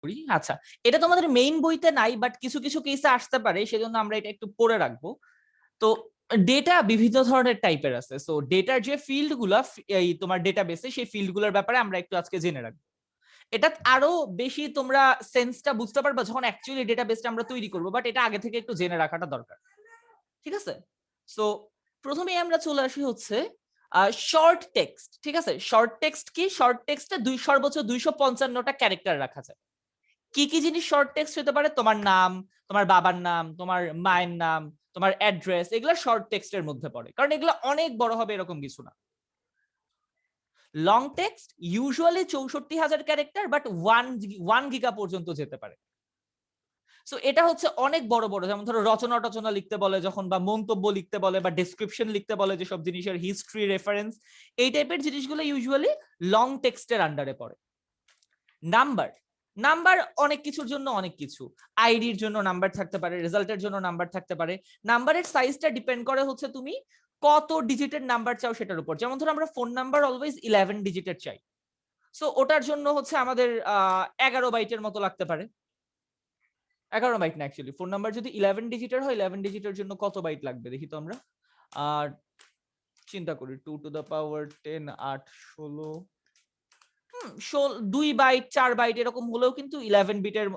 করি। আচ্ছা, এটা তোমাদের মেইন বইতে নাই, বাট কিছু কিছু কেসে আসতে পারে, সেজন্য আমরা এটা একটু পড়ে রাখবো। তো ডেটা বিভিন্ন ধরনের টাইপের আছে। সো ডেটার যে ফিল্ড গুলা এই তোমার ডেটাবেসে, সেই ফিল্ড গুলোর ব্যাপারে আমরা একটু আজকে জেনে রাখবো। এটা আরো বেশি তোমরা সেন্সটা বুঝতে পারবা যখন অ্যাকচুয়ালি ডেটাবেসটা আমরা তৈরি করবো, বাট এটা আগে থেকে একটু জেনে রাখাটা দরকার। ঠিক আছে? সো প্রথমেই আমরা চলে আসি হচ্ছে শর্ট টেক্সট। ঠিক আছে, শর্ট টেক্সট কি? শর্ট টেক্সটে সর্বোচ্চ 255টা ক্যারেক্টার রাখা যায়। কি কি জিনিস শর্ট টেক্সট হতে পারে? তোমার নাম, তোমার বাবার নাম, তোমার মায়ের নাম, তোমার অ্যাড্রেস, এগুলো শর্ট টেক্সটের মধ্যে পড়ে, কারণ এগুলো অনেক বড় হবে এরকম কিছু না। Long text usually 64,000 character, but 1 giga পর্যন্ত যেতে পারে। সো এটা হচ্ছে অনেক বড় বড়, যেমন ধরো রচনা টচনা লিখতে বলে যখন, বা মন্তব্য লিখতে বলে, বা ডেসক্রিপশন লিখতে বলে, যেসব জিনিসের হিস্ট্রি, রেফারেন্স, এই টাইপের জিনিসগুলো ইউজুয়ালি লং টেক্সটের আন্ডারে পড়ে। নাম্বার, নাম্বার অনেক কিছুর জন্য অনেক কিছু। আইডির জন্য নাম্বার থাকতে পারে, রেজাল্টের জন্য নাম্বার থাকতে পারে। নাম্বারের সাইজটা ডিপেন্ড করে হচ্ছে তুমি কত ডিজিটের নাম্বার চাও সেটার উপর। যেমন ধরো আমরা ফোন নাম্বার অলওয়েজ 11 ডিজিটের চাই, সো ওটার জন্য হচ্ছে আমাদের 11 বাইটের মতো লাগতে পারে। 11 বাইট না, অ্যাকচুয়ালি ফোন নাম্বার যদি 11 ডিজিটের হয়, 11 ডিজিটের জন্য কত বাইট লাগবে দেখি তো আমরা। আর চিন্তা করি, 2 to the power 10, 8, 16, 2 byte 4 byte এরকম হলেও কিন্তু 11 বিটের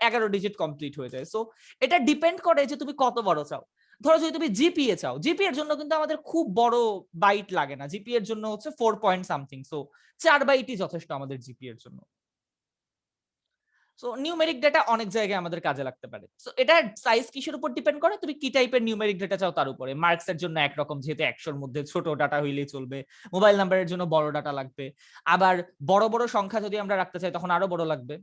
11 ডিজিট কমপ্লিট হয়ে যায়। সো এটা ডিপেন্ড করে যে তুমি কত বড় চাও। ধরো যদি তুমি জিপিএ চাও, জিপি এর জন্য কিন্তু আমাদের খুব বড় বাইট লাগে না, জিপি এর জন্য হচ্ছে 4 পয়েন্ট সামথিং, সো 4 বাইটই যথেষ্ট আমাদের জিপি এর জন্য। সো নিউমেরিক ডেটা অনেক জায়গায় আমাদের কাজে লাগতে পারে। সো এটা সাইজ কিসের উপর ডিপেন্ড করে? তুমি কি টাইপের নিউমেরিক ডেটা চাও তার উপরে। মার্কস এর জন্য একরকম, যেহেতু 100 এর মধ্যে ছোট ডাটা হইলেই চলবে। মোবাইল নাম্বারের জন্য বড় ডাটা লাগবে। আবার বড় বড় সংখ্যা যদি আমরা রাখতে চাই তখন আরো বড় লাগবে।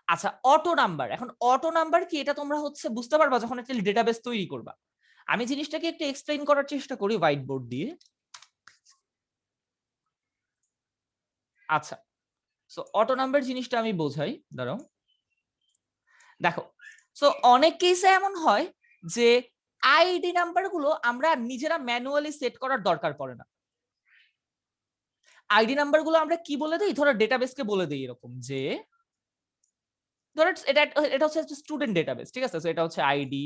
আচ্ছা, অটো নাম্বার। এখন অটো নাম্বার কি, এটা তোমরা হচ্ছে বুঝতে পারবা যখন একটা ডেটাবেস তৈরি করবা। আমি জিনিসটাকে একটু এক্সপ্লেইন করার চেষ্টা করি হোয়াইট বোর্ড দিয়ে। আচ্ছা, সো অটো নাম্বার জিনিসটা আমি বোঝাই, দাঁড়াও। দেখো, সো অনেক কেসে এমন হয় যে আইডি নাম্বার গুলো আমরা নিজেরা ম্যানুয়ালি সেট করার দরকার পড়ে না। আইডি নাম্বার গুলো আমরা কি বলে দিই? ধরো ডেটাবেসকে বলে দিই এরকম যে, ধরো এটা এটা হচ্ছে স্টুডেন্ট ডেটাবেস, ঠিক আছে? সো এটা হচ্ছে আইডি,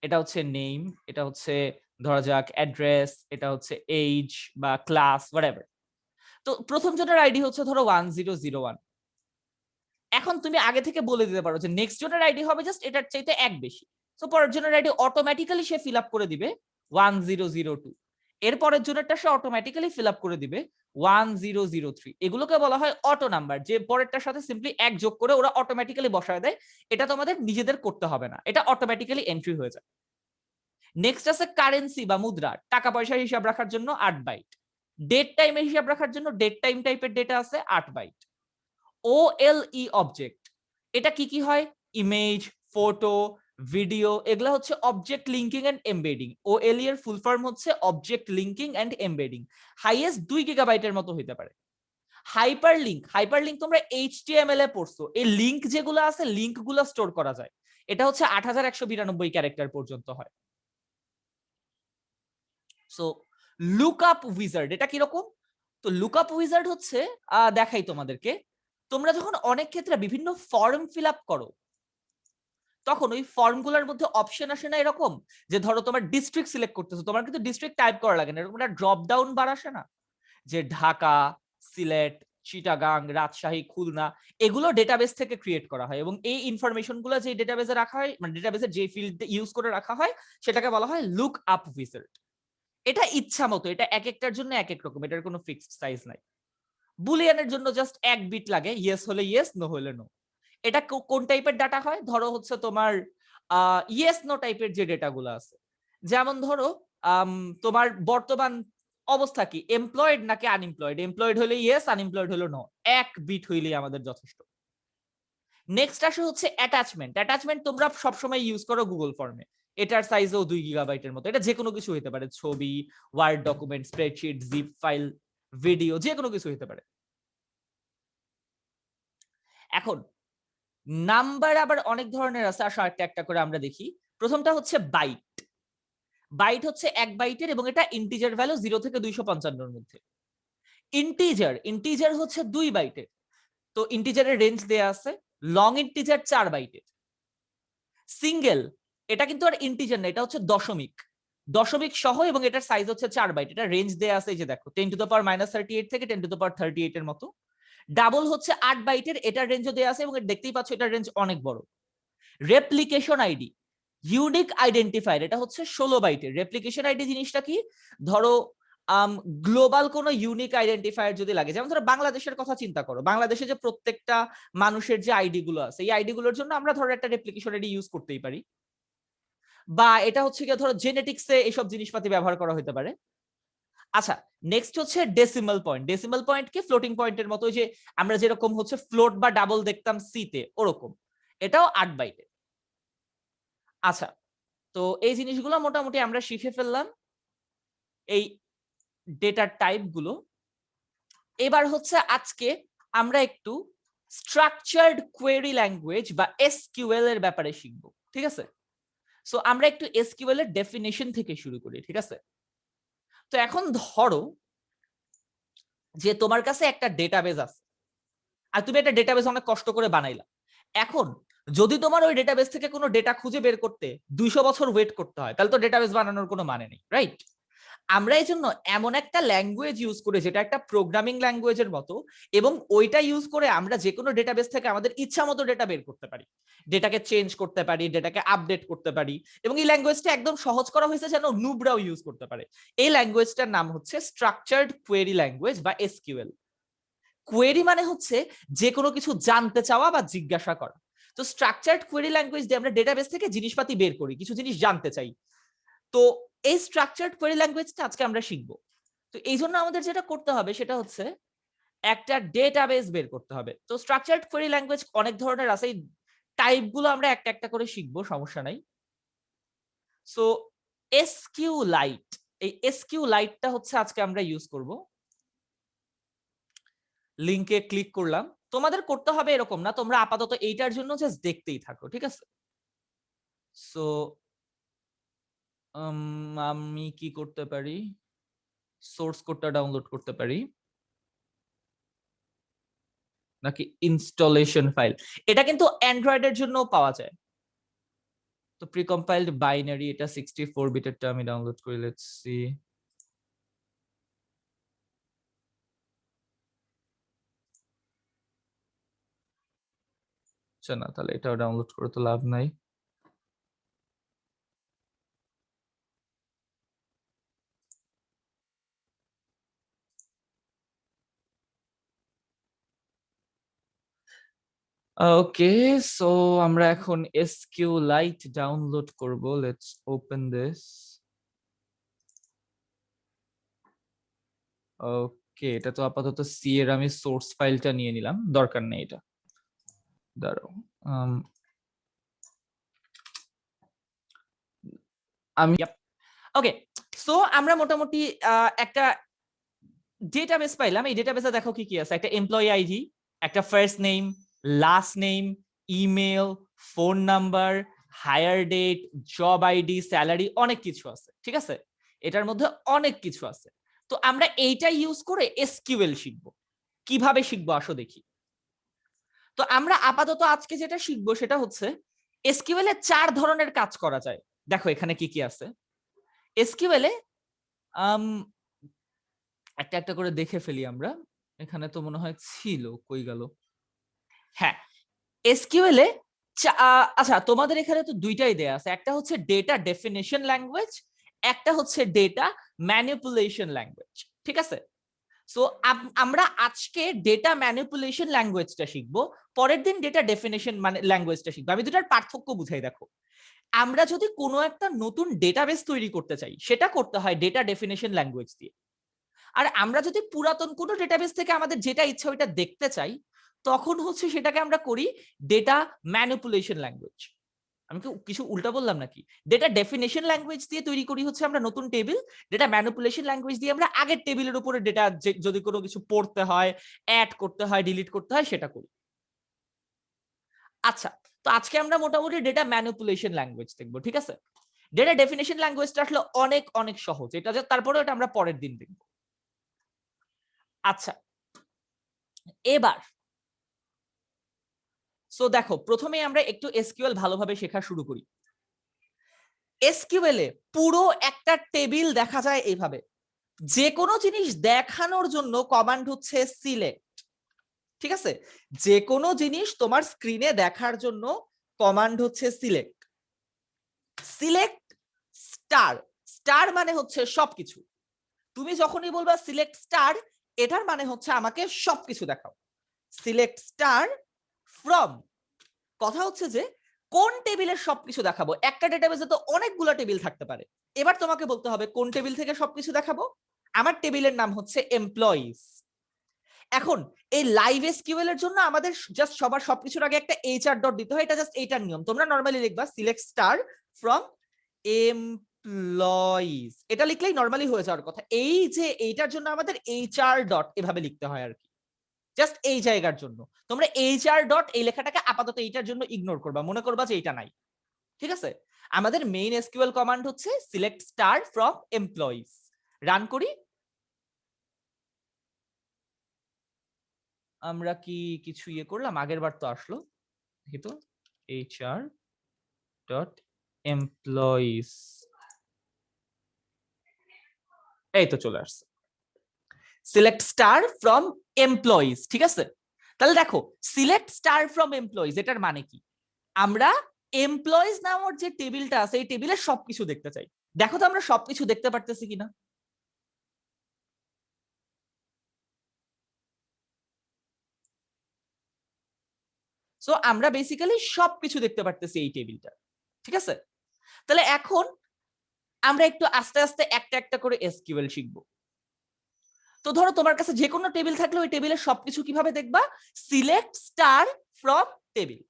এটা হচ্ছে নেম, এটা হচ্ছে ধরা যাক অ্যাড্রেস, এটা হচ্ছে এজ বা ক্লাস, হোয়াটএভার। তো প্রথম জনের আইডি হচ্ছে ধরো 1001। এখন তুমি আগে থেকে বলে দিতে পারো যে নেক্সট জনের আইডি হবে জাস্ট এটার চাইতে এক বেশি। সো পরের জনের আইডি অটোমেটিক্যালি সে ফিল আপ করে দিবে 1002। এর পরের জনেরটা সে অটোমেটিক্যালি ফিল আপ করে দিবে 1003। এগুলোকে বলা হয় অটো নাম্বার, যে পরেরটার সাথে সিম্পলি এক যোগ করে ওরা অটোমেটিক্যালি বসায় দেয়। এটা তোমাদের নিজেদের করতে হবে না, এটা অটোমেটিক্যালি এন্ট্রি হয়ে যায়। নেক্সট আছে কারেন্সি বা মুদ্রা, টাকা পয়সার হিসাব রাখার জন্য 8 বাইট। ডেট টাইমের হিসাব রাখার জন্য ডেট টাইম টাইপের ডেটা আছে 8 বাইট। OLE অবজেক্ট, এটা কি কি হয়? ইমেজ, ফটো, ভিডিও, এগুলা হচ্ছে object linking and embedding. OLE এর ফুল ফর্ম হচ্ছে object linking and embedding. Highest 2 গিগাবাইটের মতো হইতে পারে। হাইপারলিংক, হাইপারলিংক তোমরা HTML এ পড়ছো, এই লিংক যেগুলো আছে লিংক গুলো স্টোর করা যায়। এটা হচ্ছে 8192 ক্যারেক্টার পর্যন্ত হয়। সো লুকআপ উইজার্ড, এটা কিরকম? তো লুকআপ উইজার্ড হচ্ছে, দেখাই তোমাদেরকে। তোমরা যখন অনেক ক্ষেত্রে বিভিন্ন ফর্ম ফিল আপ করো, তখন ওই ফর্মগুলোর মধ্যে অপশন আসে না এরকম, যে ধরো তোমার ডিস্ট্রিক্ট সিলেক্ট করতেছো, তোমার কিন্তু ডিস্ট্রিক্ট টাইপ করা লাগে না, এরকম একটা ড্রপ ডাউন বার আসে না, যে ঢাকা, সিলেট, চিটাগাং, রাজশাহী, খুলনা, এগুলো ডেটাবেস থেকে ক্রিয়েট করা হয়। এবং এই ইনফরমেশন গুলো যে ডেটাবেসে রাখা হয়, মানে ডেটাবেসের যে ফিল্ড ইউজ করে রাখা হয়, সেটাকে বলা হয় লুক আপ উইজার্ড। এটা ইচ্ছা মতো, এটা এক একটার জন্য এক এক রকম, এটার কোনো ফিক্সড সাইজ নাই। বুলিয়ানের জন্য জাস্ট এক বিট লাগে, ইয়েস হলে ইয়েস, নো হলে নো। এটা কোন টাইপের ডাটা হয়? ধরো হচ্ছে তোমার ইয়েস নো টাইপের যে ডেটাগুলো আছে, যেমন ধরো তোমার বর্তমান অবস্থা কি, এমপ্লয়েড নাকি আনএমপ্লয়েড? এমপ্লয়েড হলে ইয়েস, আনএমপ্লয়েড হলে নো। এক বিট হইলেই আমাদের যথেষ্ট। নেক্সট আসে হচ্ছে অ্যাটাচমেন্ট। অ্যাটাচমেন্ট তোমরা সবসময় ইউজ করো গুগল ফর্মে, এটার সাইজও 2 গিগাবাইটের মতো। এটা যে কোনো কিছু হতে পারে, ছবি, word document, spreadsheet, zip file, video, যে কোনো কিছু হতে পারে। এখন নাম্বার আবার অনেক ধরনের আছে, আসো একটা একটা করে আমরা দেখি। প্রথমটা হচ্ছে বাইট। বাইট হচ্ছে 1 বাইটের, এবং এটা ইন্টিজার ভ্যালু 0 থেকে 255 এর মধ্যে। ইন্টিজার, ইন্টিজার হচ্ছে 2 বাইটের। তো ইন্টিজারের রেঞ্জ দেয়া আছে, লং ইন্টিজার 4 বাইটের, সিঙ্গেল এটা কিন্তু আর ইন্টিজার না, এটা হচ্ছে দশমিক, দশমিক সহ, এবং এটার সাইজ হচ্ছে 4 বাইট। এটা রেঞ্জ দেয়া আছে, এই যে দেখো 10⁻38 থেকে 10⁻38 এর মতো। ডাবল হচ্ছে 8 বাইটের, এটার রেঞ্জও দেয়া আছে, এবং দেখতেই পাচ্ছ এটার রেঞ্জ অনেক বড়। রেপ্লিকেশন আইডি, ইউনিক আইডেন্টিফায়ার, এটা হচ্ছে 16 বাইটের। রেপ্লিকেশন আইডি জিনিসটা কি, ধরো গ্লোবাল কোনো ইউনিক আইডেন্টিফায়ার যদি লাগে, যেমন ধরো বাংলাদেশের কথা চিন্তা করো, বাংলাদেশে যে প্রত্যেকটা মানুষের যে আইডি গুলো আছে, এই আইডি গুলোর জন্য আমরা ধরো একটা রেপ্লিকেশন আইডি ইউজ করতেই পারি, বা এটা হচ্ছে কি ধরো জেনেটিক্সে এইসব জিনিসপাতি ব্যবহার করা হতে পারে। আচ্ছা, নেক্সট হচ্ছে ডেসিমাল পয়েন্ট। ডেসিমাল পয়েন্ট কি ফ্লোটিং পয়েন্টের মতো, যে আমরা যেরকম হচ্ছে ফ্লোট বা ডাবল দেখতাম সি তে, ওরকম এটাও 8 বাইটের। আচ্ছা, তো এই জিনিসগুলো মোটামুটি আমরা শিখে ফেললাম, এই ডেটার টাইপ গুলো। এবার হচ্ছে আজকে আমরা একটু স্ট্রাকচার্ড কোয়েরি ল্যাঙ্গুয়েজ বা এসকিউএল এর ব্যাপারে শিখবো, ঠিক আছে? সো আমরা একটু এসকিউএল এর ডেফিনেশন থেকে শুরু করি, ঠিক আছে? তো এখন ধরো যে তোমার কাছে একটা ডেটাবেজ আছে, আর তুমি একটা ডেটাবেজ অনেক কষ্ট করে বানাইলা। এখন যদি তোমার ওই ডেটাবেস থেকে কোনো ডেটা খুঁজে বের করতে 200 বছর ওয়েট করতে হয়, তাহলে তো ডেটাবেস বানানোর কোনো মানে নেই, রাইট? আমরা এই জন্য এমন একটা ল্যাঙ্গুয়েজ ইউজ করে, যেটা একটা প্রোগ্রামিং ল্যাঙ্গুয়েজের মতো, এবং ওইটা ইউজ করে আমরা যে কোনো ডেটাবেস থেকে আমাদের ইচ্ছা মতো ডেটা বের করতে পারি, ডেটাকে চেঞ্জ করতে পারি, ডেটাকে আপডেট করতে পারি, এবং এই ল্যাঙ্গুয়েজটা একদম সহজ করা হয়েছে যেন নুবরাও ইউজ করতে পারে। এই ল্যাঙ্গুয়েজটার নাম হচ্ছে স্ট্রাকচার্ড কোয়েরি ল্যাঙ্গুয়েজ বা এসকিউএল। কোয়েরি মানে হচ্ছে যে কোনো কিছু জানতে চাওয়া বা জিজ্ঞাসা করা। তো স্ট্রাকচার্ড কোয়েরি ল্যাঙ্গুয়েজ দিয়ে আমরা ডেটাবেস থেকে জিনিসপাতি বের করি, কিছু জিনিস জানতে চাই। তো এই স্ট্রাকচার্ড কোয়েরি ল্যাঙ্গুয়েজটা আজকে আমরা শিখবো। তো এই জন্য আমাদের যেটা করতে হবে সেটা হচ্ছে একটা ডেটাবেস বের করতে হবে। তো স্ট্রাকচার্ড কোয়েরি ল্যাঙ্গুয়েজ অনেক ধরনের আছে, এই টাইপ গুলো আমরা একটা একটা করে শিখবো, সমস্যা নাই। সো এসকিউলাইট, এই এসকিউলাইটটা হচ্ছে আজকে আমরা ইউজ করব। লিংকে ক্লিক করলাম। তোমাদের করতে হবে এরকম না, তোমরা আপাতত এইটার জন্য জাস্ট দেখতেই থাকো, ঠিক আছে? সো আমি কি করতে পারি, সোর্স কোডটা ডাউনলোড করতে পারি, নাকি ইনস্টলেশন ফাইল? এটা কিন্তু অ্যান্ড্রয়েডের জন্য পাওয়া যায়। তো প্রিকম্পাইলড বাইনারি, এটা 64 বিটেরটা আমি ডাউনলোড করি, লেটস সি। আচ্ছা, না তাহলে এটাও ডাউনলোড করে তো লাভ নাই। ওকে, সো আমরা এখন এসকিউলাইট ডাউনলোড করব। Let's open this. ওকে, এটা তো আপাতত সি এর আমি সোর্স ফাইলটা নিয়ে নিলাম, দরকার নেই এটা, দাঁড়াও। আমি ওকে, সো আমরা মোটামুটি একটা ডেটাবেস পাইলাম। এই ডেটাবেসে দেখো কি কি আছে, একটা এমপ্লয়ি আইডি, একটা first name, last name, email, phone number, hire date, job ID, salary, অনেক কিছু আছে, ঠিক আছে? এটার মধ্যে অনেক কিছু আছে। তো আমরা এইটা ইউজ করে এসকিউএল শিখবো। কিভাবে শিখবো আসো দেখি। তো আমরা আপাতত আজকে যেটা শিখবো সেটা হচ্ছে এসকিউএল এ 4 ধরনের কাজ করা যায়। দেখো এখানে কি কি আছে। এসকিউএল এ একটা একটা করে দেখে ফেলি আমরা। এখানে তো মনে হয় ছিল, কই গেল? হ্যাঁ, এসকিউএল এ আচ্ছা, তোমাদের এখানে তো দুইটাই দেয়া আছে, একটা হচ্ছে ডেটা ডেফিনিশন ল্যাঙ্গুয়েজ, একটা হচ্ছে ডেটা ম্যানিপুলেশন ল্যাঙ্গুয়েজ, ঠিক আছে? সো আমরা আজকে ডেটা ম্যানিপুলেশন ল্যাঙ্গুয়েজটা শিখবো, পরের দিন ডেটা ডেফিনিশন মানে ল্যাঙ্গুয়েজটা শিখবো। আমি দুটার পার্থক্য বুঝাই, দেখো। আমরা যদি কোনো একটা নতুন ডেটাবেস তৈরি করতে চাই, সেটা করতে হয় ডেটা ডেফিনিশন ল্যাঙ্গুয়েজ দিয়ে। আর আমরা যদি পুরাতন কোনো ডেটাবেস থেকে আমাদের যেটা ইচ্ছা ওইটা দেখতে চাই, তখন হচ্ছে সেটাকে আমরা করি ডেটা ম্যানিপুলেশন ল্যাঙ্গুয়েজ। আমি কি কিছু উল্টা বললাম নাকি? ডেটা ডেফিনেশন ল্যাঙ্গুয়েজ দিয়ে তৈরি করি হচ্ছে আমরা নতুন টেবিল, ডেটা ম্যানিপুলেশন ল্যাঙ্গুয়েজ দিয়ে আমরা আগের টেবিলের উপরে ডেটা যদি কোনো কিছু পড়তে হয়, অ্যাড করতে হয়, ডিলিট করতে হয়, সেটা করি। আচ্ছা, তো আজকে আমরা মোটামুটি ডেটা ম্যানিপুলেশন ল্যাঙ্গুয়েজ দেখবো, ঠিক আছে? ডেটা ডেফিনেশন ল্যাঙ্গুয়েজটা আসলে অনেক অনেক সহজ, এটা তারপরে এটা আমরা পরের দিন দেখবো। আচ্ছা, এবার সো দেখো প্রথমে আমরা একটু এসকিউএল ভালোভাবে শেখা শুরু করি। এসকিউএল এ পুরো একটা টেবিল দেখা যায় এইভাবে। যে কোনো জিনিস দেখানোর জন্য কমান্ড হচ্ছে সিলেক্ট। ঠিক আছে, যে কোনো জিনিস তোমার স্ক্রিনে দেখার জন্য কমান্ড হচ্ছে সিলেক্ট। সিলেক্ট স্টার, স্টার মানে হচ্ছে সবকিছু। তুমি যখনই বলবা সিলেক্ট স্টার, এটার মানে হচ্ছে আমাকে সবকিছু দেখাও। সিলেক্ট স্টার ফ্রম, কথা হচ্ছে যে কোন টেবিলের সবকিছু দেখাবো। একটা ডেটাবেসে তো অনেকগুলো টেবিল থাকতে পারে। এবার তোমাকে বলতে হবে কোন টেবিল থেকে সবকিছু দেখাবো। আমার টেবিলের নাম হচ্ছে এমপ্লয়িজ। এখন এই লাইভ এসকিউএল এর জন্য আমাদের জাস্ট সবার সবকিছুর আগে একটা এইচআর ডট দিতে হয়। এটা জাস্ট এইটার নিয়ম। তোমরা নরমালি লিখবা সিলেক্ট স্টার ফ্রম এমপ্লয়িজ, এটা লিখলেই নরমালি হয়ে যাওয়ার কথা। এই যে এইটার জন্য আমাদের এইচআর ডট এভাবে লিখতে হয় আর কি, জাস্ট এই জায়গার জন্য। তোমরা এইচআর ডট এই লেখাটাকে আপাতত এইটার জন্য ইগনোর করবা, মনে করবা যে এটা নাই। ঠিক আছে, আমাদের মেইন এসকিউএল কমান্ড হচ্ছে select star from employees. Run করি। আমরা কি কিছু ইয়ে করলাম? আগের বার তো আসলো, দেখি তো, এইচআর ডট এমপ্লয়িজ, এই তো চলে আসছে সিলেক্ট স্টার ফ্রম এমপ্লয়িজ। ঠিক আছে, তাহলে দেখো সিলেক্ট স্টার ফ্রম এমপ্লয়িজ এটার মানে কি? আমরা এমপ্লয়িজ নামের যে টেবিলটা আছে এই টেবিলের সবকিছু দেখতে চাই। দেখো তো আমরা সবকিছু দেখতে পারতেছি কিনা। সো আমরা বেসিক্যালি সবকিছু দেখতে পারতেছি এই টেবিলটা। ঠিক আছে, তাহলে এখন আমরা একটু আস্তে আস্তে একটা একটা করে এসকিউএল শিখবো। তো ধরো তোমার কাছে যে কোনো টেবিল থাকলে ওই টেবিলের সবকিছু কিভাবে দেখবা? Select star from table.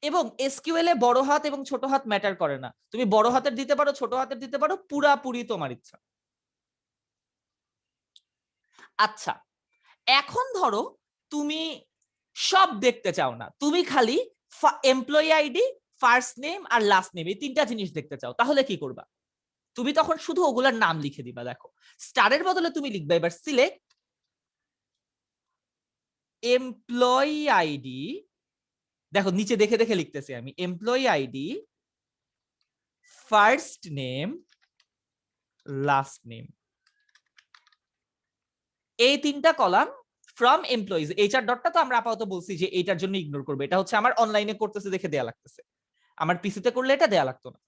এবং এসকিউএল এ বড় হাত এবং ছোট হাত ম্যাটার করে না, তুমি বড় হাতের দিতে পারো, ছোট হাতের দিতে পারো, পুরাপুরি তোমার ইচ্ছা। আচ্ছা, এখন ধরো তুমি সব দেখতে চাও না, তুমি খালি এমপ্লয়ি আইডি, ফার্স্ট নেম আর লাস্ট নেম এই তিনটা জিনিস দেখতে চাও, তাহলে কি করবা? তুমি তখন শুধু ওগুলার নাম লিখে দিবা। দেখো স্টারের বদলে তুমি লিখবা এবার সিলেক্ট এমপ্লয়ি আইডি। দেখো নিচে দেখে দেখে লিখতেছি আমি, employee ID, first name, last name, এই তিনটা কলাম ফ্রম এমপ্লয়িজ। এইচআর ডটটা তো আমরা আপাতত বলছি যে এইটার জন্য ইগনোর করবে, এটা হচ্ছে আমার অনলাইনে করতেছে দেখে দেয়া লাগতেছে, আমার পিসিতে করলে এটা দেয়া লাগতো না।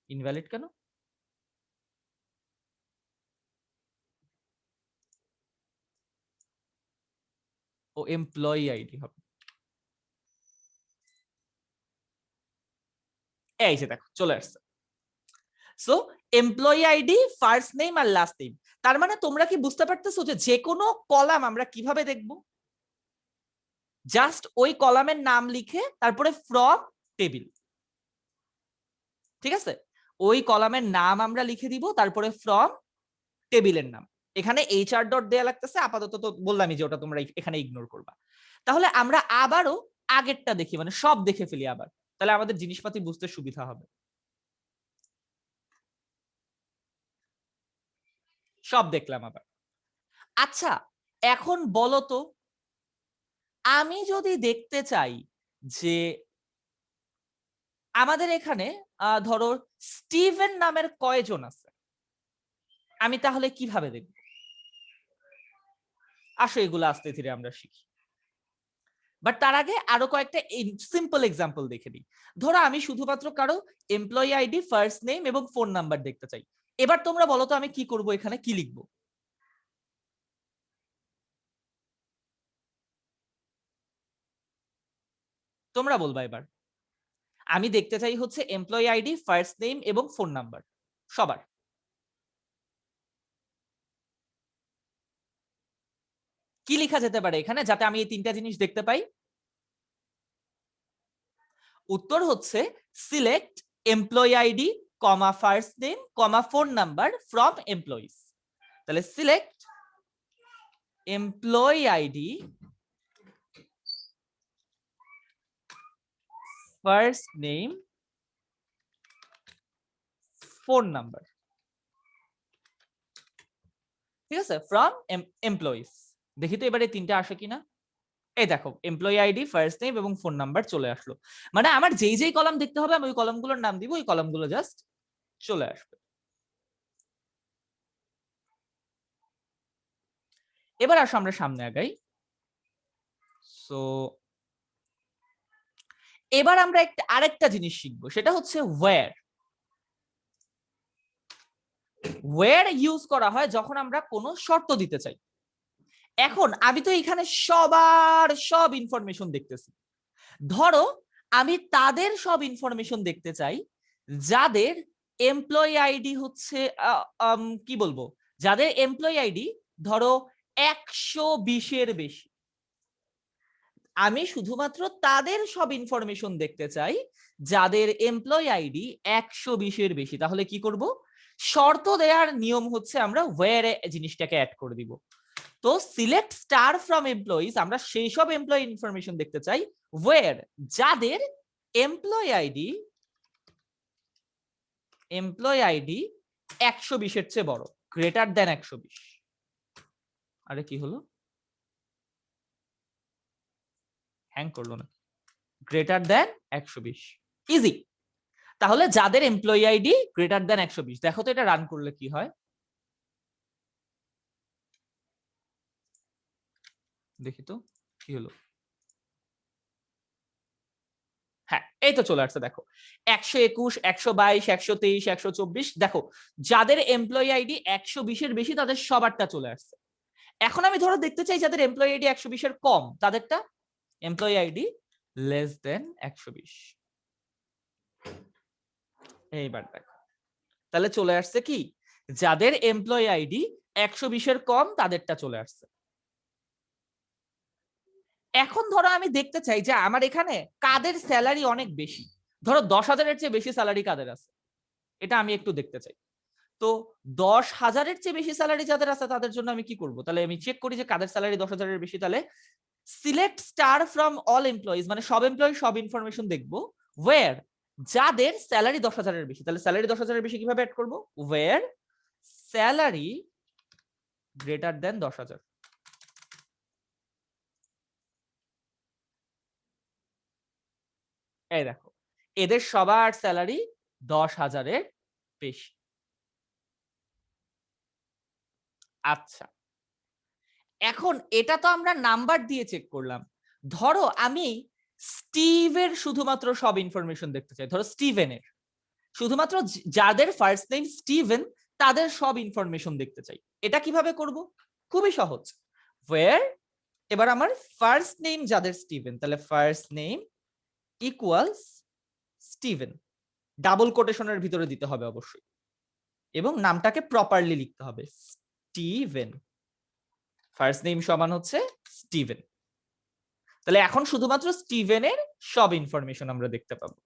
ইনভ্যালিড কেন? ও এমপ্লয়ি আইডি হবে। এই যে দেখো চলে আসছে। So employee ID, first name আর লাস্ট নেম। তার মানে তোমরা কি বুঝতে পারতেছো যে যে কোনো কলাম আমরা কিভাবে দেখব? জাস্ট ওই কলামের নাম লিখে তারপরে ফ্রম টেবিল। ঠিক আছে, ওই কলামের নাম আমরা লিখে দিব, তারপরে ফ্রম টেবিলের নাম। এখানে এইচআর ডট দেয়া লাগতেছে, আপাতত তো বললামই যে ওটা তোমরা এখানে ইগনোর করবা। তাহলে আমরা আবারও আগেরটা দেখি, মানে সব দেখে ফেলি আবার, তাহলে আমাদের জিনিসপাতি বুঝতে সুবিধা হবে। সব দেখলাম আবার। আচ্ছা, এখন বলো তো, আমি যদি দেখতে চাই যে আমাদের এখানে ধরো স্টিভেন নামের কয়জন আছে, আমি তাহলে কিভাবে দেখব? আসো এগুলো আস্তে ধীরে আমরা শিখি। বাট তার আগে আরো কয়েকটা সিম্পল এক্সাম্পল দেখে নিই। ধরো আমি শুধুমাত্র কারো এমপ্লয়ি আইডি, ফার্স্ট নেম এবং ফোন নাম্বার দেখতে চাই। এবার তোমরা বলো তো আমি কি করব, এখানে কি লিখবো? তোমরা বলবা এবার। আমি দেখতে চাই হচ্ছে এমপ্লয়ি আইডি, ফার্স্ট নেম এবং ফোন নাম্বার সবার। কি লেখা যেতে পারে এখানে যাতে আমি এই তিনটা জিনিস দেখতে পাই? উত্তর হচ্ছে select employee ID, comma first name, comma phone number from employees. তাহলে select employee ID, first name, phone number. ঠিক আছে, ফ্রম এমপ্লয়িজ। দেখি তো এবারে তিনটা আসে কিনা। এই দেখো এমপ্লয়ি আইডি, ফার্স্ট নেম এবং ফোন নাম্বার চলে আসলো। মানে আমার যেই যেই কলাম দেখতে হবে আমি ওই কলামগুলোর নাম দিব, ওই কলামগুলো জাস্ট চলে আসবে। এবার আসো আমরা সামনে আগাই। সো এবার আমরা আরেকটা জিনিস শিখবো, সেটা হচ্ছে ওয়্যার। ওয়্যার ইউজ করা হয় যখন আমরা কোনো শর্ত দিতে চাই। এখন আমি তো এখানে সবার সব ইনফরমেশন দেখতেছি। ধরো আমি তাদের সব ইনফরমেশন দেখতে চাই যাদের এমপ্লয়ি আইডি হচ্ছে কি বলবো, যাদের এমপ্লয়ি আইডি ধরো 120-এর বেশি। আমি শুধুমাত্র তাদের সব ইনফরমেশন দেখতে চাই যাদের এমপ্লয়ি আইডি 120-এর বেশি। তাহলে কি করব, শর্ত দেওয়ার নিয়ম হচ্ছে আমরা ওয়্যারে জিনিসটাকে অ্যাড করে দিব। তো সিলেক্ট স্টার ফ্রম এমপ্লয়িজ, আমরা সেই সব এমপ্লয়ি ইনফরমেশন দেখতে চাই ওয়্যার যাদের এমপ্লয়ি আইডি 120-এর চেয়ে বড়, গ্রেটার দেন 120। আরে কি হলো, হ্যাং করলো না? Greater than 120, easy. তাহলে যাদের এমপ্লয়ি আইডি গ্রেটার দেন 120, দেখো তো এটা রান করলে কি হয়, দেখি তো কি হলো। হ্যাঁ এই তো চলে আসছে, দেখো 121, 122, 123, 124। দেখো যাদের এমপ্লয়ি আইডি 120-এর বেশি তাদের সবারটা চলে আসছে। এখন আমি ধরো দেখতে চাই যাদের এমপ্লয়ি আইডি 120-এর কম তাদেরটা, এমপ্লয়ি আইডি লেস দেন 120। এইবার দেখো তাহলে চলে আসছে কি, যাদের এমপ্লয়ি আইডি 120-এর কম তাদেরটা চলে আসছে। এখন ধরো আমি দেখতে চাই যে আমার এখানে কাদের স্যালারি অনেক বেশি, ধরো 10,000-এর চেয়ে বেশি স্যালারি কাদের আছে, এটা আমি একটু দেখতে চাই। তো 10,000-এর চেয়ে বেশি স্যালারি যাদের আছে তাদের জন্য আমি কি করব, তাহলে আমি চেক করি যে কাদের স্যালারি 10,000-এর বেশি। তাহলে select star from all employees, মানে সব এমপ্লয়ি সব ইনফরমেশন দেখবো ওয়্যার যাদের স্যালারি 10,000-এর বেশি। তাহলে স্যালারি 10,000-এর বেশি কিভাবে অ্যাড করব, ওয়্যার স্যালারি গ্রেটার দেন 10,000। এই দেখো এদের সবার স্যালারি 10,000-এর বেশি। আচ্ছা এখন এটা তো আমরা নাম্বার দিয়ে চেক করলাম। ধরো আমি স্টিভের শুধুমাত্র সব ইনফরমেশন দেখতে চাই, ধরো স্টিভেনের শুধুমাত্র যাদের ফার্স্ট নেম স্টিভেন তাদের সব ইনফরমেশন দেখতে চাই। এটা কিভাবে করব, খুবই সহজ। ওয়্যার, এবার আমার ফার্স্ট নেম যাদের স্টিভেন, তাহলে first name equals Steven, double কোটেশনের ভিতরে দিতে হবে অবশ্যই, এবং নামটাকে প্রপারলি লিখতে হবে, স্টিভেন। ফার্স্ট নেম সমান হচ্ছে স্টিভেন। তাহলে এখন শুধুমাত্র স্টিভেনের সব ইনফরমেশন আমরা দেখতে পাবো।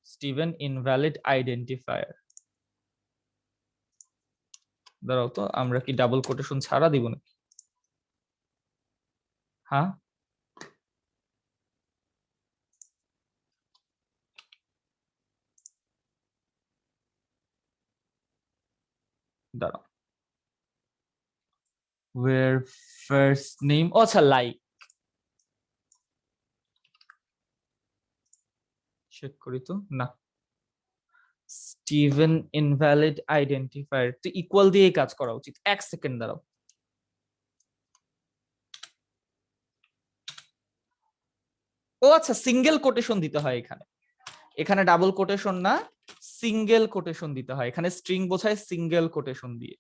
স্টিভেন ইনভ্যালিড আইডেন্টিফায়ার, দাঁড়াও তো আমরা কি ডাবল কোটেশন ছাড়া দিব নাকি? হ্যাঁ দাঁড়াও, where first name, আচ্ছা লাইক, চেক করি তো, না স্টিভেন ইনভ্যালিড আইডেন্টিফায়ার তো ইকুয়াল দিয়ে কাজ করা উচিত। এক সেকেন্ড দাঁড়াও, ও আচ্ছা সিঙ্গেল কোটেশন দিতে হয় এখানে, এখানে ডাবল কোটেশন না সিঙ্গেল কোটেশন দিতে হয়, এখানে স্ট্রিং বোঝায় সিঙ্গেল কোটেশন দিয়ে,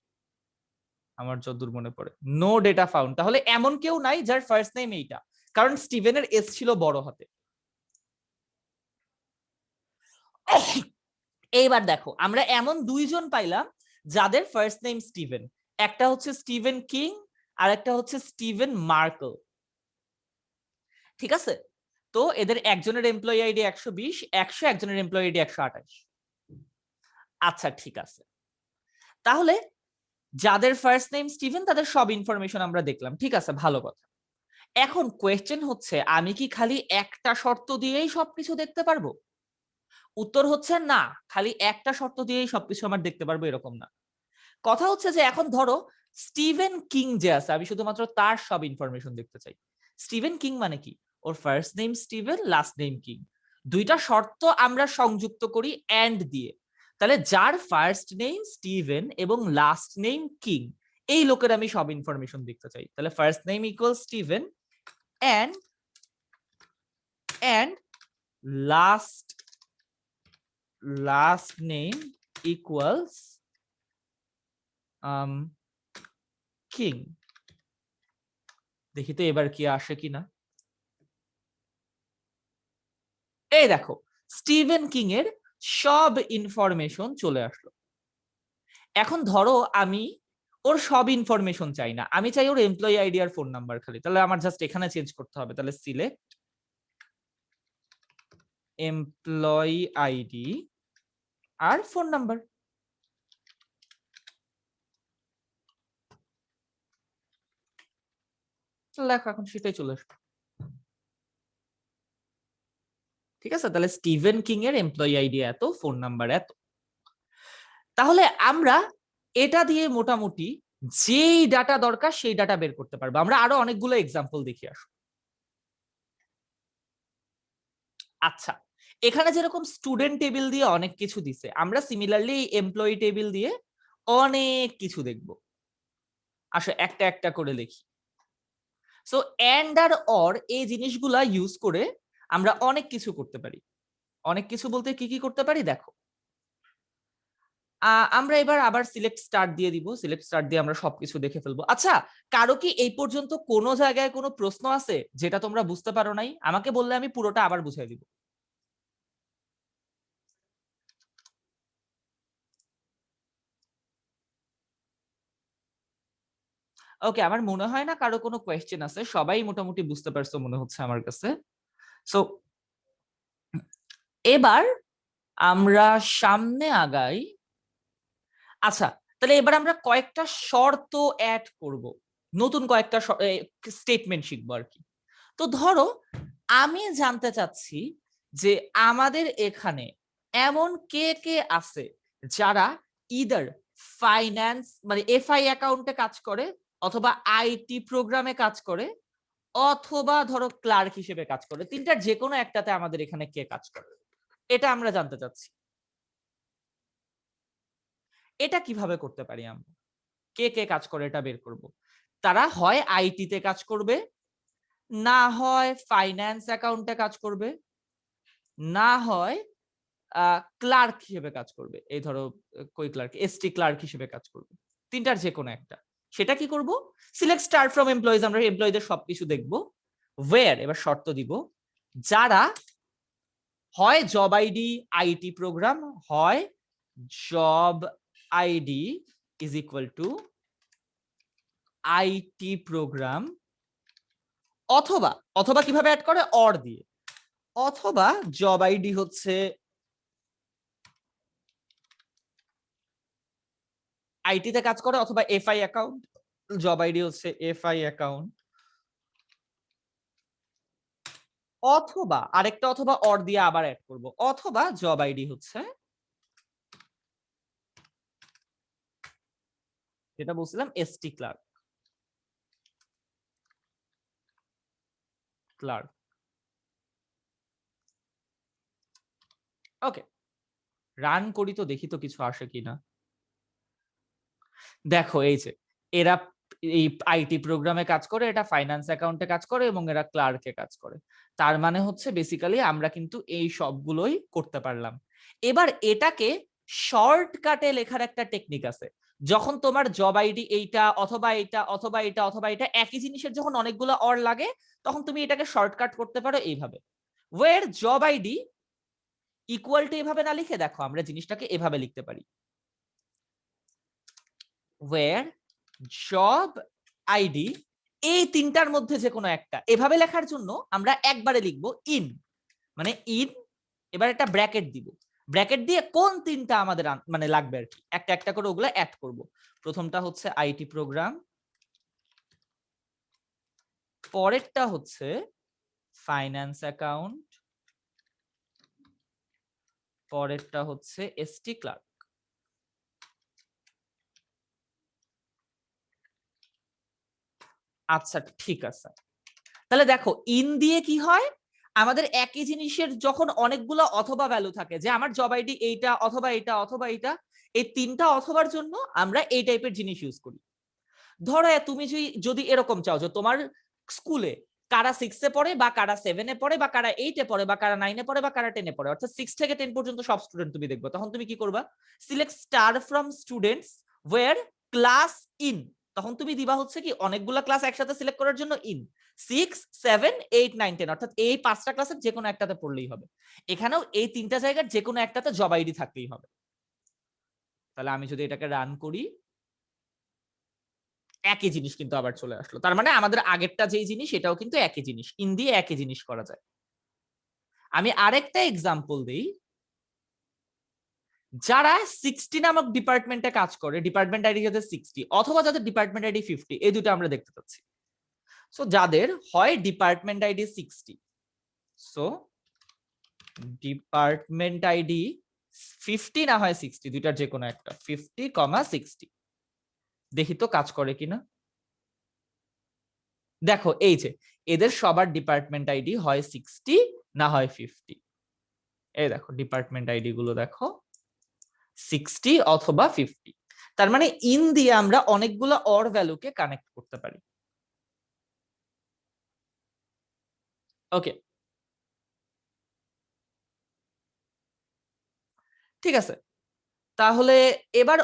আমার যতদূর মনে পড়ে। নো ডেটা ফাউন্ড, তাহলে এমন কেউ নাই যার ফার্স্ট নেম এইটা, কারণ স্টিভেনের এস ছিল বড় হাতে। এইবার দেখো আমরা এমন দুইজন পাইলাম যাদের ফার্স্ট নেম স্টিভেন, একটা হচ্ছে স্টিভেন কিং আর একটা হচ্ছে স্টিভেন মার্কেল। ঠিক আছে, তো এদের একজনের এমপ্লয়ি আইডি 120, 100, একজনের এমপ্লয়ি আইডি 128। আচ্ছা ঠিক আছে, তাহলে যাদের ফার্স্ট নেম স্টিভেন তাদের সব ইনফরমেশন আমরা দেখলাম, ঠিক আছে ভালো কথা। এখন কোয়েশ্চেন হচ্ছে আমি কি খালি একটা শর্ত দিয়েই সবকিছু দেখতে পারবো? উত্তর হচ্ছে না, খালি একটা শর্ত দিয়েই সবকিছু আমার দেখতে পারবো এরকম না। কথা হচ্ছে যে এখন ধরো স্টিভেন কিং যে আছে আমি শুধুমাত্র তার সব ইনফরমেশন দেখতে চাই। স্টিভেন কিং মানে কি? ওর first name Steven, last name King. দুইটা শর্ত আমরা সংযুক্ত করি এন্ড দিয়ে। তাহলে যার ফার্স্ট নেম স্টিভেন এবং লাস্ট নেম কিং, এই লোকের আমি সব ইনফরমেশন দেখতে চাই। তাহলে first name equal Steven and last name equals King. দেখি তো এবার কি আসে কিনা। এই দেখো স্টিভেন কিং এর সব ইনফরমেশন চলে আসলো। এখন ধরো আমি ওর সব ইনফরমেশন চাই না, আমি চাই ওর এমপ্লয়ি আইডি আর ফোন নাম্বার খালি। তাহলে আমার জাস্ট এখানে চেঞ্জ করতে হবে। তাহলে সিলেক্ট এমপ্লয়ি আইডি আর ফোন নাম্বার। লেখো এখন সেটাই চলে আসবে। ঠিক আছে, তাহলে স্টিভেন কিং এর এমপ্লয়ি আইডি এত, ফোন নাম্বার এত। তাহলে আমরা এটা দিয়ে মোটামুটি যেই ডাটা দরকার সেই ডাটা বের করতে পারবো। আমরা আরো অনেকগুলো এক্সাম্পল দেখি আসো। আচ্ছা, এখানে যেরকম স্টুডেন্ট টেবিল দিয়ে অনেক কিছু দিছে, আমরা সিমিলারলি এমপ্লয়ি টেবিল দিয়ে অনেক কিছু দেখব। আসো একটা একটা করে দেখি। সো এন্ড আর অর এই জিনিসগুলা ইউজ করে আমরা অনেক কিছু করতে পারি। অনেক কিছু বলতে কি কি করতে পারি দেখো। আমরা এবার আবার সিলেক্ট স্টার্ট দিয়ে দিব। সিলেক্ট স্টার্ট দিয়ে আমরা সবকিছু দেখে ফেলবো। আচ্ছা, কারো কি এই পর্যন্ত কোনো জায়গায় কোনো প্রশ্ন আছে যেটা তোমরা বুঝতে পারো নাই? আমাকে বললে আমি পুরোটা আবার বুঝাই দিব। ওকে, আমার মনে হয় না কারো কোনো কোয়েশ্চেন আছে, সবাই মোটামুটি বুঝতে পারছো মনে হচ্ছে আমার কাছে। সো এবার আমরা সামনে আগাই। আচ্ছা, তাহলে এবার আমরা কয়েকটা শর্ত অ্যাড করব, নতুন কয়েকটা স্টেটমেন্ট শিখবো আর কি। তো ধরো আমি জানতে চাচ্ছি যে আমাদের এখানে এমন কে কে আছে যারা ইদার ফাইন্যান্স মানে এফআই অ্যাকাউন্টে কাজ করে, অথবা আইটি প্রোগ্রামে কাজ করে, অথবা ধরো ক্লার্ক হিসেবে কাজ করে। তিনটার যে কোনো একটাতে আমাদের এখানে কে কাজ করে, এটা আমরা জানতে চাচ্ছি। এটা কিভাবে করতে পারি আমরা? কে কে কাজ করে এটা বের করব। তারা হয় আইটিতে কাজ করবে, না হয় ফাইন্যান্স অ্যাকাউন্টে কাজ করবে, না হয় ক্লার্ক হিসেবে কাজ করবে। এই ধরো কই ক্লার্ক, এসটি ক্লার্ক হিসেবে কাজ করবে। তিনটার যে কোনো একটা। সেটা কি করব? সিলেক্ট স্টার ফ্রম এমপ্লয়িজ, আমরা এমপ্লয়ীদের সবকিছু দেখব। ওয়্যার, এবার শর্ত দিব, যারা হয় জব আইডি আইটি প্রোগ্রাম, হয় job ID is equal to IT program, অথবা অথবা কিভাবে অ্যাড করে? অর দিয়ে। অথবা জব আইডি হচ্ছে আইটিতে কাজ করে, অথবা এফআই অ্যাকাউন্ট, জব আইডি হচ্ছে এফআই অ্যাকাউন্ট, অথবা আরেকটা অথবা অর দিয়ে আবার অ্যাড করব, অথবা জব আইডি হচ্ছে যেটা বলছিলাম এসটি ক্লার্ক। ক্লার্ক ওকে, রান করি তো দেখি তো কিছু আসে কিনা। দেখো এই যে এরা এই আইটি প্রোগ্রামে কাজ করে, এটা ফাইন্যান্স অ্যাকাউন্টে কাজ করে, এবং এরা ক্লার্কে কাজ করে। তার মানে হচ্ছে বেসিক্যালি আমরা কিন্তু এই সবগুলোই করতে পারলাম। এবার এটাকে শর্টকাটে লেখার একটা টেকনিক আছে। যখন তোমার জব আইডি এইটা অথবা এটা অথবা এটা অথবা এটা একই জিনিসের যখন অনেকগুলো অর লাগে, তখন তুমি এটাকে শর্টকাট করতে পারো এইভাবে। ওয়ের জব আইডি ইকুয়াল টু এভাবে না লিখে দেখো আমরা জিনিসটাকে এভাবে লিখতে পারি, ওয়ের জব আইডি এই তিনটার মধ্যে যে কোনো একটা। এভাবে লেখার জন্য আমরা একবারে লিখবো ইন, মানে ইন, এবার একটা ব্র্যাকেট দিব। ব্র্যাকেট দিয়ে কোন তিনটা আমাদের মানে লাগবে আর কি, একটা একটা করে ওগুলো অ্যাড করব। প্রথমটা হচ্ছে আইটি প্রোগ্রাম, পরেরটা হচ্ছে ফাইন্যান্স অ্যাকাউন্ট, পরেরটা হচ্ছে এসটি ক্লার্ক। আচ্ছা ঠিক আছে, তাহলে দেখো ইন দিয়ে কি হয়, আমাদের একই জিনিসের যখন অনেকগুলো অথবা ভ্যালু থাকে, যে আমার জব আইডি এইটা অথবা এইটা অথবা এইটা, এই তিনটা অথবার জন্য আমরা এই টাইপের জিনিস ইউজ করি। ধরো তুমি যদি এরকম চাও যে তোমার স্কুলে কারা 6-এ পড়ে বা কারা 7-এ পড়ে বা কারা 8-এ পড়ে বা কারা 9-এ পড়ে বা কারা 10-এ পড়ে, অর্থাৎ 6 থেকে 10 পর্যন্ত সব স্টুডেন্ট তুমি দেখবে, তখন তুমি কি করবা, select star from students where class in, তখন তুমি দিবা হচ্ছে কি অনেকগুলা ক্লাস একসাথে সিলেক্ট করার জন্য ইন 6, 7, 8, 9, 10, অর্থাৎ এই 5টা ক্লাসের যে কোনো একটাতে পড়লেই হবে। এখানেও এই তিনটা জায়গার যে কোনো একটাতে জব আইডি থাকলেই হবে। তাহলে আমি যদি এটাকে রান করি, একই জিনিস কিন্তু আবার চলে আসলো, তার মানে আমাদের আগেরটা যেই জিনিস এটাও কিন্তু একই জিনিস, ইন দিয়ে একই জিনিস করা যায়। আমি আরেকটা এক্সাম্পল দেই, যারা 60 নামক ডিপার্টমেন্টে কাজ করে, ডিপার্টমেন্ট আইডি যাদের 60 অথবা যাদের ডিপার্টমেন্ট আইডি 50, এই দুটো আমরা দেখতে পাচ্ছি। সো যাদের হয় department ID 60, so department ID 50 না হয় 60, দুইটার যে কোনো একটা, 50, 60, দেখি তো কাজ করে কিনা। দেখো এই যে এদের সবার ডিপার্টমেন্ট আইডি হয় 60 না হয় 50, এই দেখো ডিপার্টমেন্ট আইডি গুলো দেখো 60 অথবা 50, তার মানে ইন দিয়ে আমরা অনেকগুলো অর ভ্যালুকে কানেক্ট করতে পারি। ওকে, ঠিক আছে, তাহলে এবার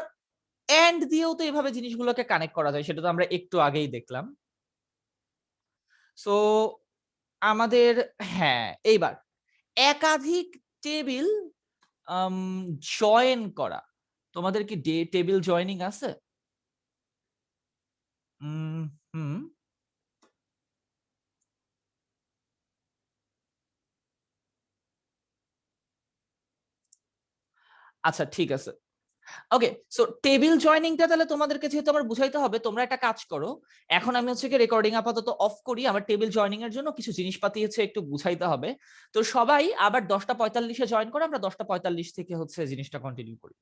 এন্ড দিয়েও তো এভাবে জিনিসগুলোকে কানেক্ট করা যায়, সেটা তো আমরা একটু আগেই দেখলাম। সো আমাদের, হ্যাঁ এইবার একাধিক টেবিল জয়েন করা, তোমাদের কি টেবিল জয়েনিং আছে? হুম, আচ্ছা ঠিক আছে। ওকে, সো টেবিল জয়েনিংটা তাহলে তোমাদেরকে যেহেতু আমার বুঝাইতে হবে, তোমরা একটা কাজ করো, এখন আমি হচ্ছে কি রেকর্ডিং আপাতত অফ করি, আমার টেবিল জয়েনিং এর জন্য কিছু জিনিসপাতি হচ্ছে একটু বুঝাইতে হবে। তো সবাই আবার 10টা 45-এ জয়েন করে, আমরা 10টা 45 থেকে হচ্ছে জিনিসটা কন্টিনিউ করি।